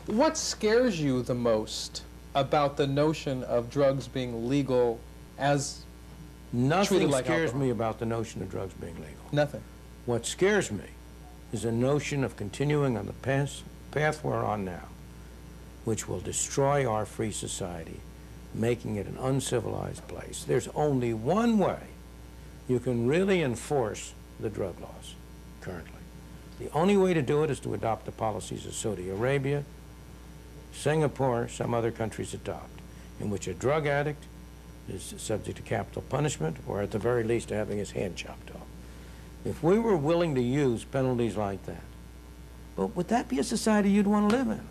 What scares you the most about the notion of drugs being legal as Nothing treated like scares alcohol? me about the notion of drugs being legal. Nothing. What scares me is a notion of continuing on the path we're on now, which will destroy our free society, making it an uncivilized place. There's only one way you can really enforce the drug laws currently. The only way to do it is to adopt the policies of Saudi Arabia, Singapore, some other countries adopt, in which a drug addict is subject to capital punishment, or at the very least having his hand chopped off. If we were willing to use penalties like that, but would that be a society you'd want to live in?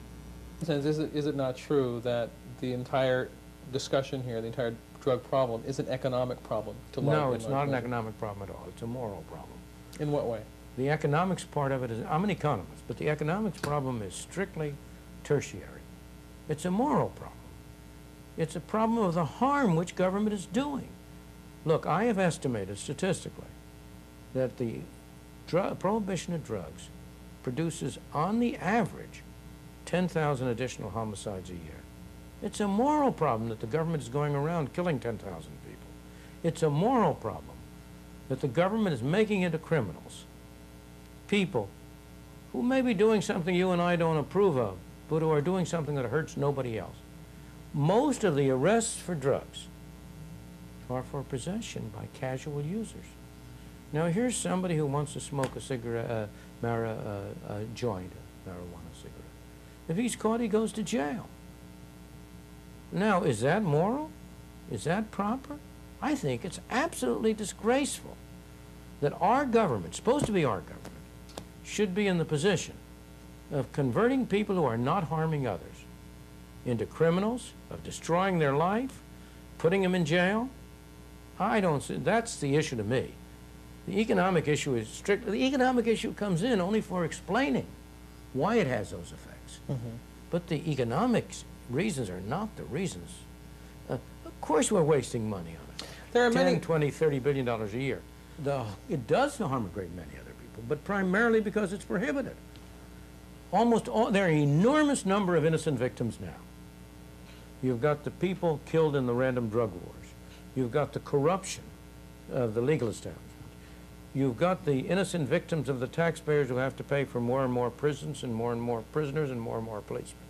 Is it not true that the entire discussion here, the entire drug problem, is an economic problem? No, it's not an economic problem at all. It's a moral problem. In what way? The economics part of it is, I'm an economist, but the economics problem is strictly tertiary. It's a moral problem. It's a problem of the harm which government is doing. Look, I have estimated statistically that the prohibition of drugs produces, on the average, 10,000 additional homicides a year. It's a moral problem that the government is going around killing 10,000 people. It's a moral problem that the government is making into criminals people who may be doing something you and I don't approve of, but who are doing something that hurts nobody else. Most of the arrests for drugs are for possession by casual users. Now, here's somebody who wants to smoke a cigarette, a joint, a marijuana cigarette. If he's caught, he goes to jail. Now, is that moral? Is that proper? I think it's absolutely disgraceful that our government, supposed to be our government, should be in the position of converting people who are not harming others into criminals, of destroying their life, putting them in jail. I don't see, that's the issue to me. The economic issue is strictly, the economic issue comes in only for explaining why it has those effects. But the economic reasons are not the reasons. Of course we're wasting money on it. There are 10, many... $20, $30 billion a year. It does harm a great many other people, but primarily because it's prohibited. Almost all, there are an enormous number of innocent victims now. You've got the people killed in the random drug wars. You've got the corruption of the legal establishment. You've got the innocent victims of the taxpayers who have to pay for more and more prisons and more prisoners and more policemen.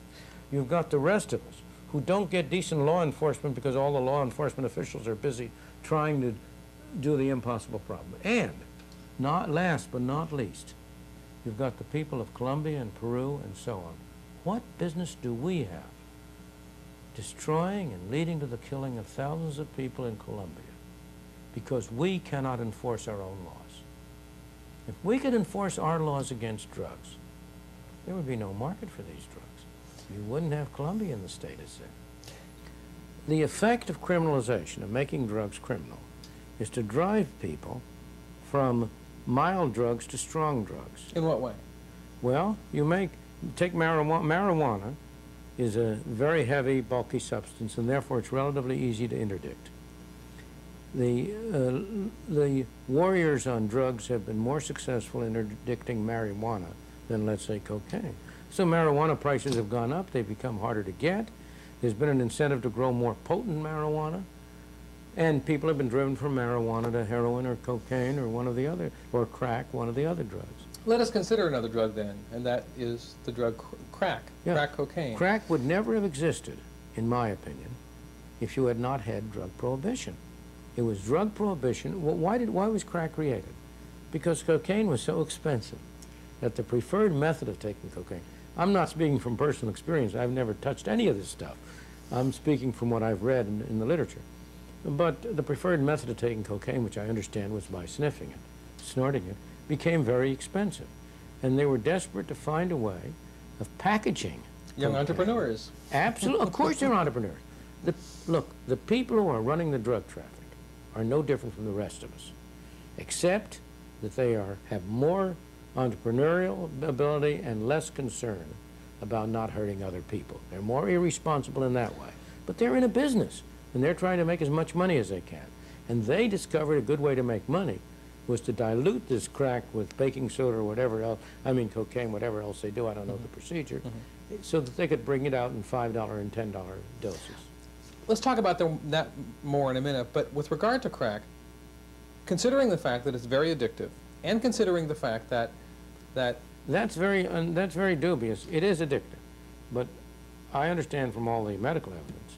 You've got the rest of us who don't get decent law enforcement because all the law enforcement officials are busy trying to do the impossible problem. And, not last but not least, you've got the people of Colombia and Peru and so on. What business do we have destroying and leading to the killing of thousands of people in Colombia because we cannot enforce our own laws? If we could enforce our laws against drugs, there would be no market for these drugs. You wouldn't have Colombia in the state it's in. The effect of criminalization, of making drugs criminal, is to drive people from mild drugs to strong drugs. In what way? Well, take marijuana. Marijuana is a very heavy, bulky substance, and therefore it's relatively easy to interdict. The warriors on drugs have been more successful in interdicting marijuana than, let's say, cocaine. So marijuana prices have gone up. They've become harder to get. There's been an incentive to grow more potent marijuana. And people have been driven from marijuana to heroin or cocaine or one of the other, or crack, one of the other drugs. Let us consider another drug then, and that is the drug crack, crack cocaine. Crack would never have existed, in my opinion, if you had not had drug prohibition. It was drug prohibition. Well, why was crack created? Because cocaine was so expensive that the preferred method of taking cocaine, I'm not speaking from personal experience, I've never touched any of this stuff. I'm speaking from what I've read in the literature. But the preferred method of taking cocaine, which I understand was by sniffing it, snorting it, became very expensive. And they were desperate to find a way of packaging Young cocaine. entrepreneurs. Absolutely. Of course they're entrepreneurs. Look, the people who are running the drug traffic are no different from the rest of us, except that they have more entrepreneurial ability and less concern about not hurting other people. They're more irresponsible in that way. But they're in a business, and they're trying to make as much money as they can. And they discovered a good way to make money was to dilute this crack with baking soda or whatever else, I mean cocaine, whatever else they do, I don't know the procedure, so that they could bring it out in $5 and $10 doses. Let's talk about that more in a minute, but with regard to crack, considering the fact that it's very addictive, and considering the fact that That's very dubious. It is addictive, but I understand from all the medical evidence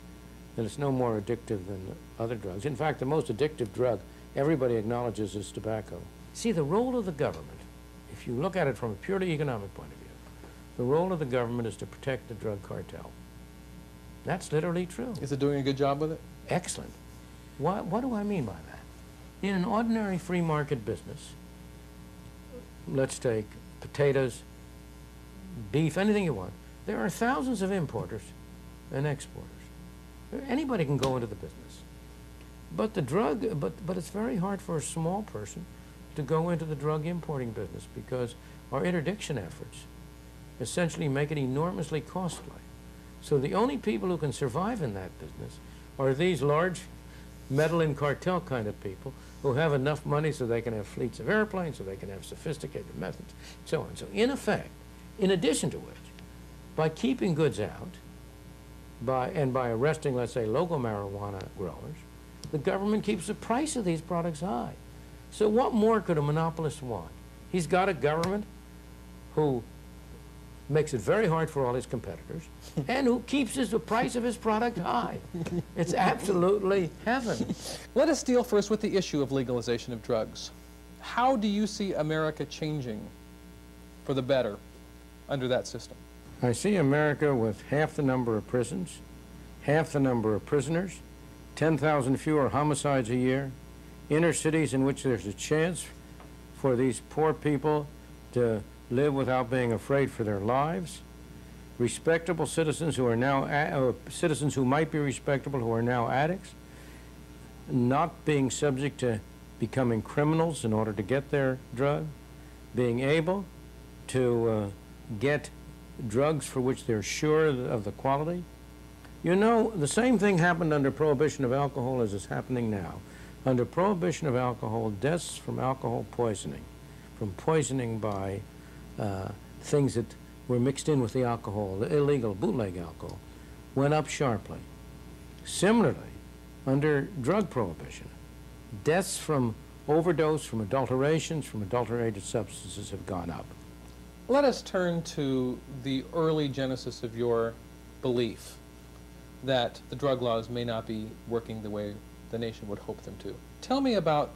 that it's no more addictive than other drugs. In fact, the most addictive drug everybody acknowledges is tobacco. See, the role of the government, if you look at it from a purely economic point of view, the role of the government is to protect the drug cartel. That's literally true. is it doing a good job with it? Excellent. What do I mean by that? In an ordinary free market business, let's take potatoes, beef, anything you want, there are thousands of importers and exporters. Anybody can go into the business. But it's very hard for a small person to go into the drug importing business because our interdiction efforts essentially make it enormously costly. So the only people who can survive in that business are these large meddling cartel kind of people who have enough money so they can have fleets of airplanes, so they can have sophisticated methods, so on. So in effect, in addition to which, by keeping goods out, and by arresting, let's say, local marijuana growers, the government keeps the price of these products high. So what more could a monopolist want? He's got a government who makes it very hard for all his competitors, and who keeps the price of his product high. It's absolutely heaven. Let us deal first with the issue of legalization of drugs. How do you see America changing for the better under that system? I see America with half the number of prisons, half the number of prisoners, 10,000 fewer homicides a year, inner cities in which there's a chance for these poor people to live without being afraid for their lives, respectable citizens who are now, citizens who might be respectable who are now addicts, not being subject to becoming criminals in order to get their drug, being able to get drugs for which they're sure of the quality. You know, the same thing happened under prohibition of alcohol as is happening now. Under prohibition of alcohol, deaths from alcohol poisoning, from poisoning by things that were mixed in with the alcohol, the illegal bootleg alcohol, went up sharply. Similarly, under drug prohibition, deaths from overdose, from adulterations, from adulterated substances have gone up. Let us turn to the early genesis of your belief that the drug laws may not be working the way the nation would hope them to. Tell me about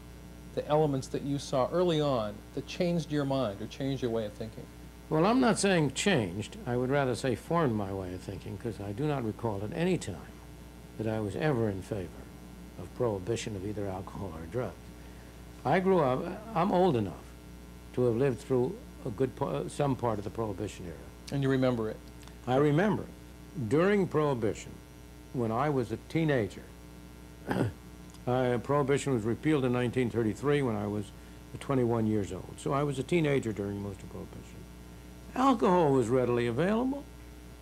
the elements that you saw early on that changed your mind or changed your way of thinking. Well, I'm not saying changed. I would rather say formed my way of thinking, because I do not recall at any time that I was ever in favor of prohibition of either alcohol or drugs. I grew up, I'm old enough to have lived through a good some part of the Prohibition era. And you remember it? I remember it. During Prohibition, when I was a teenager, Prohibition was repealed in 1933 when I was 21 years old. So I was a teenager during most of Prohibition. Alcohol was readily available.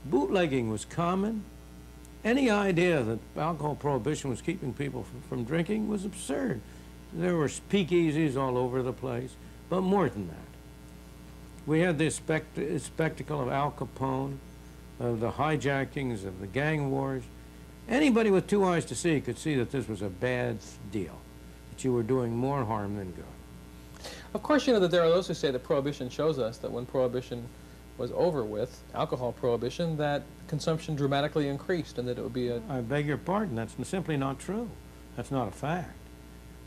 Bootlegging was common. Any idea that alcohol prohibition was keeping people from drinking was absurd. There were speakeasies all over the place, but more than that. We had this spectacle of Al Capone, of the hijackings, of the gang wars. Anybody with two eyes to see could see that this was a bad deal, that you were doing more harm than good. Of course, you know that there are those who say that Prohibition shows us that when Prohibition was over with, alcohol prohibition, that consumption dramatically increased and that it would be a... I beg your pardon, that's simply not true. That's not a fact.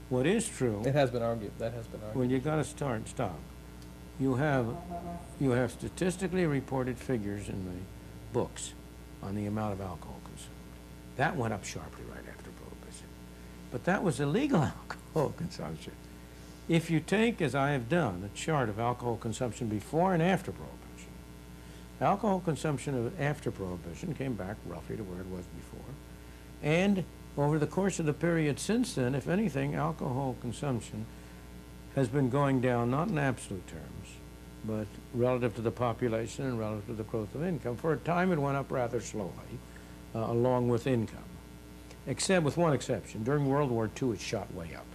What is true... It has been argued, that has been argued. Well, you got to stop. You have statistically reported figures in the books on the amount of alcohol consumed. That went up sharply right after Prohibition. But that was illegal alcohol consumption. If you take, as I have done, a chart of alcohol consumption before and after Prohibition, alcohol consumption after Prohibition came back roughly to where it was before. And over the course of the period since then, if anything, alcohol consumption has been going down, not in absolute terms, but relative to the population and relative to the growth of income. For a time, it went up rather slowly, along with income, except with one exception. During World War II, it shot way up.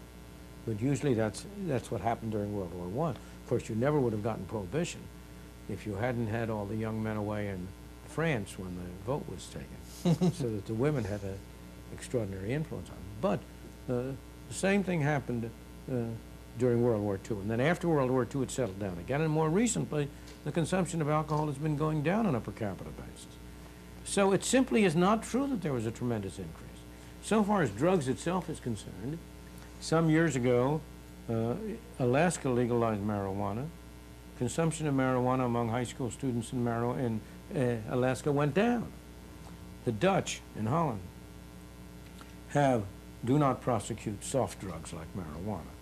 But usually that's what happened during World War I. Of course, you never would have gotten Prohibition if you hadn't had all the young men away in the France when the vote was taken, so that the women had an extraordinary influence on them. But the same thing happened during World War II. And then after World War II, it settled down again. And more recently, the consumption of alcohol has been going down on a per capita basis. So it simply is not true that there was a tremendous increase. So far as drugs itself is concerned, some years ago, Alaska legalized marijuana. Consumption of marijuana among high school students in Alaska went down. The Dutch in Holland do not prosecute soft drugs like marijuana.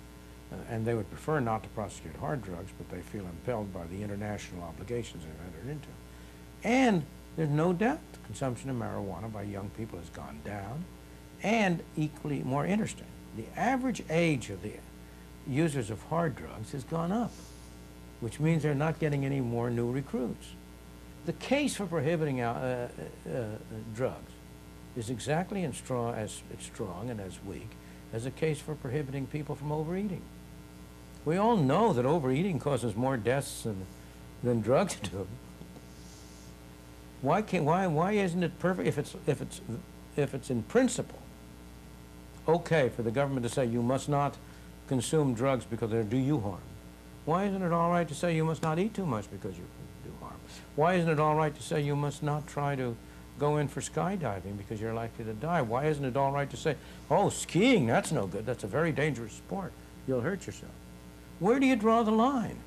And they would prefer not to prosecute hard drugs, but they feel impelled by the international obligations they've entered into. And there's no doubt the consumption of marijuana by young people has gone down. And equally more interesting, the average age of the users of hard drugs has gone up, which means they're not getting any more new recruits. The case for prohibiting drugs is exactly as strong and as weak as a case for prohibiting people from overeating. We all know that overeating causes more deaths than drugs do. Why isn't it perfect if it's in principle okay for the government to say you must not consume drugs because they do you harm? Why isn't it all right to say you must not eat too much because you do harm? Why isn't it all right to say you must not try to go in for skydiving because you're likely to die? Why isn't it all right to say, oh, skiing, that's no good, that's a very dangerous sport, you'll hurt yourself? Where do you draw the line?